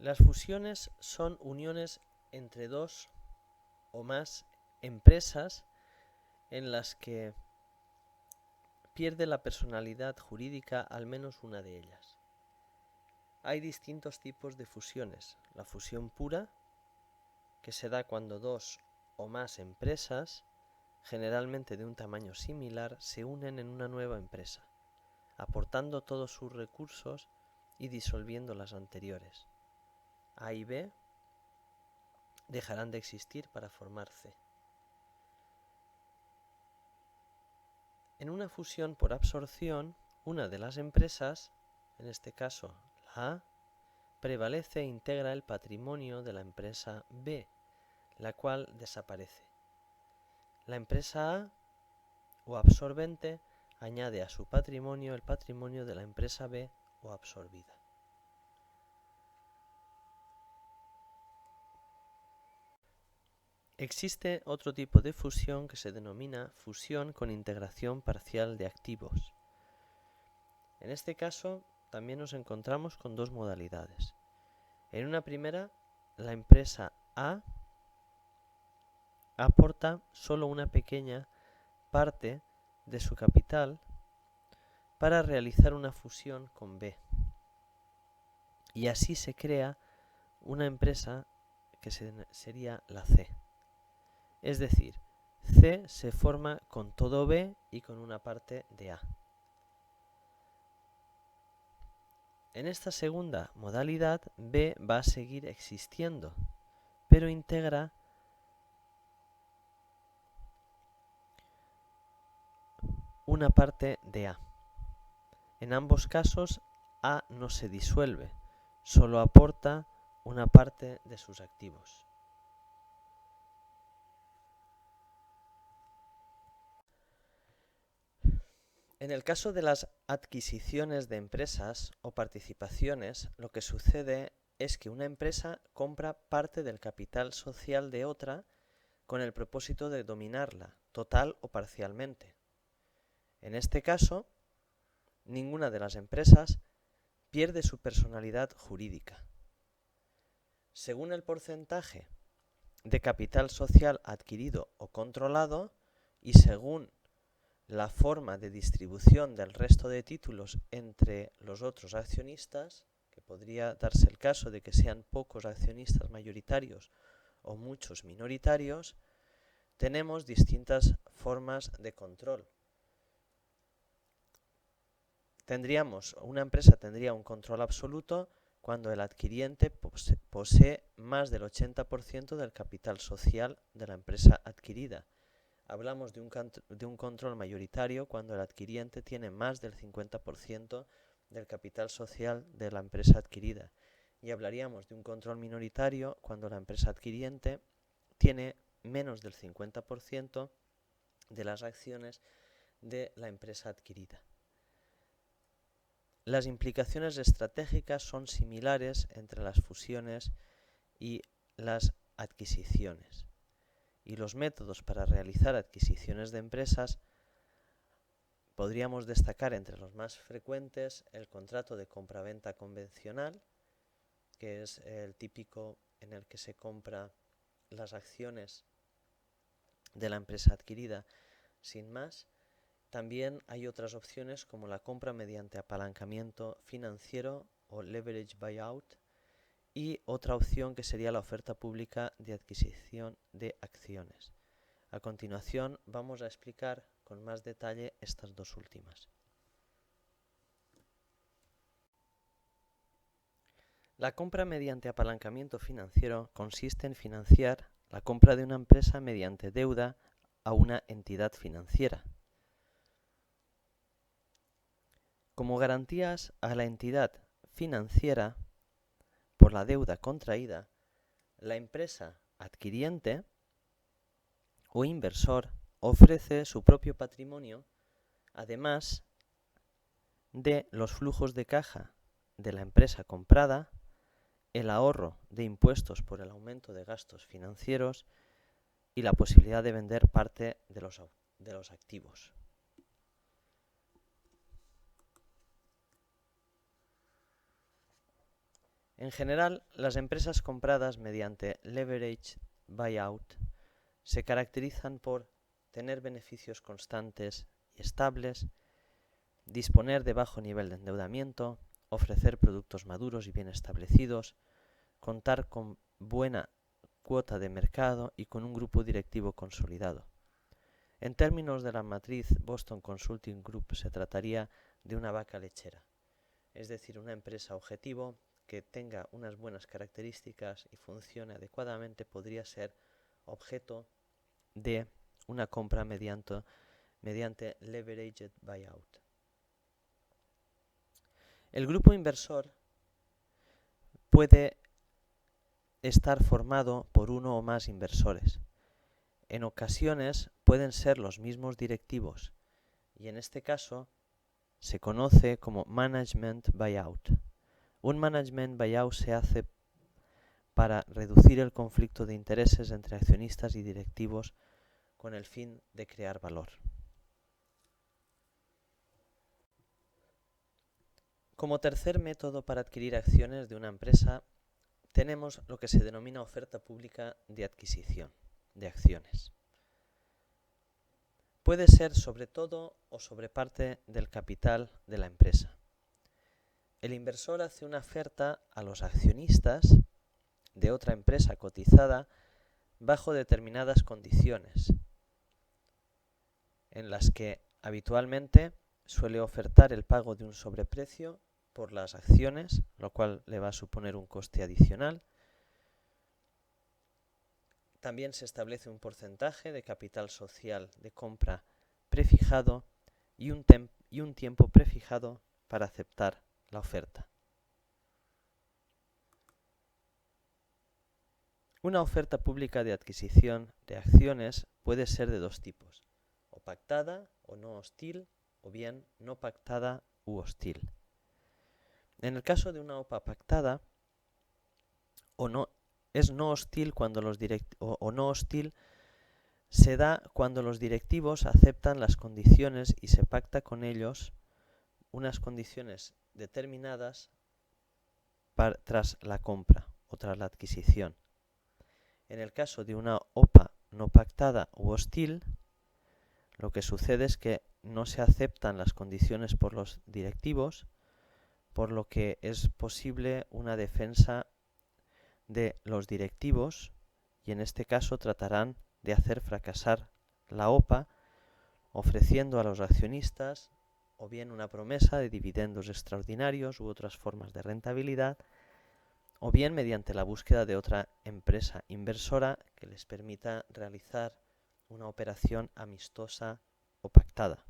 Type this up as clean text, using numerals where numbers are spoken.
Las fusiones son uniones entre dos o más empresas en las que pierde la personalidad jurídica al menos una de ellas. Hay distintos tipos de fusiones. La fusión pura, que se da cuando dos o más empresas, generalmente de un tamaño similar, se unen en una nueva empresa, aportando todos sus recursos y disolviendo las anteriores. A y B dejarán de existir para formar C. En una fusión por absorción, una de las empresas, en este caso la A, prevalece e integra el patrimonio de la empresa B, la cual desaparece. La empresa A o absorbente añade a su patrimonio el patrimonio de la empresa B o absorbida. Existe otro tipo de fusión que se denomina fusión con integración parcial de activos. En este caso, también nos encontramos con dos modalidades. En una primera, la empresa A aporta solo una pequeña parte de su capital para realizar una fusión con B. Y así se crea una empresa que sería la C. Es decir, C se forma con todo B y con una parte de A. En esta segunda modalidad, B va a seguir existiendo, pero integra una parte de A. En ambos casos, A no se disuelve, solo aporta una parte de sus activos. En el caso de las adquisiciones de empresas o participaciones, lo que sucede es que una empresa compra parte del capital social de otra con el propósito de dominarla, total o parcialmente. En este caso, ninguna de las empresas pierde su personalidad jurídica. Según el porcentaje de capital social adquirido o controlado y según la forma de distribución del resto de títulos entre los otros accionistas, que podría darse el caso de que sean pocos accionistas mayoritarios o muchos minoritarios, tenemos distintas formas de control. Una empresa tendría un control absoluto cuando el adquiriente posee más del 80% del capital social de la empresa adquirida. Hablamos de un control mayoritario cuando el adquiriente tiene más del 50% del capital social de la empresa adquirida. Y hablaríamos de un control minoritario cuando la empresa adquiriente tiene menos del 50% de las acciones de la empresa adquirida. Las implicaciones estratégicas son similares entre las fusiones y las adquisiciones. Y los métodos para realizar adquisiciones de empresas podríamos destacar entre los más frecuentes el contrato de compraventa convencional, que es el típico en el que se compra las acciones de la empresa adquirida sin más. También hay otras opciones como la compra mediante apalancamiento financiero o leverage buyout y otra opción que sería la oferta pública de adquisición de acciones. A continuación vamos a explicar con más detalle estas dos últimas. La compra mediante apalancamiento financiero consiste en financiar la compra de una empresa mediante deuda a una entidad financiera. Como garantías a la entidad financiera por la deuda contraída, la empresa adquiriente o inversor ofrece su propio patrimonio, además de los flujos de caja de la empresa comprada, el ahorro de impuestos por el aumento de gastos financieros y la posibilidad de vender parte de los activos. En general, las empresas compradas mediante leverage buyout se caracterizan por tener beneficios constantes y estables, disponer de bajo nivel de endeudamiento, ofrecer productos maduros y bien establecidos, contar con buena cuota de mercado y con un grupo directivo consolidado. En términos de la matriz Boston Consulting Group, se trataría de una vaca lechera, es decir, una empresa objetivo que tenga unas buenas características y funcione adecuadamente podría ser objeto de una compra mediante leveraged buyout. El grupo inversor puede estar formado por uno o más inversores. En ocasiones pueden ser los mismos directivos y en este caso se conoce como management buyout. Un management buyout se hace para reducir el conflicto de intereses entre accionistas y directivos con el fin de crear valor. Como tercer método para adquirir acciones de una empresa, tenemos lo que se denomina oferta pública de adquisición de acciones. Puede ser sobre todo o sobre parte del capital de la empresa. El inversor hace una oferta a los accionistas de otra empresa cotizada bajo determinadas condiciones, en las que habitualmente suele ofertar el pago de un sobreprecio por las acciones, lo cual le va a suponer un coste adicional. También se establece un porcentaje de capital social de compra prefijado y un tiempo prefijado para aceptar la oferta. Una oferta pública de adquisición de acciones puede ser de dos tipos, o pactada o no hostil, o bien no pactada u hostil. En el caso de una OPA pactada, es no hostil cuando no hostil se da cuando los directivos aceptan las condiciones y se pacta con ellos unas condiciones determinadas tras la compra o tras la adquisición. En el caso de una OPA no pactada u hostil, lo que sucede es que no se aceptan las condiciones por los directivos, por lo que es posible una defensa de los directivos y en este caso tratarán de hacer fracasar la OPA ofreciendo a los accionistas o bien una promesa de dividendos extraordinarios u otras formas de rentabilidad, o bien mediante la búsqueda de otra empresa inversora que les permita realizar una operación amistosa o pactada.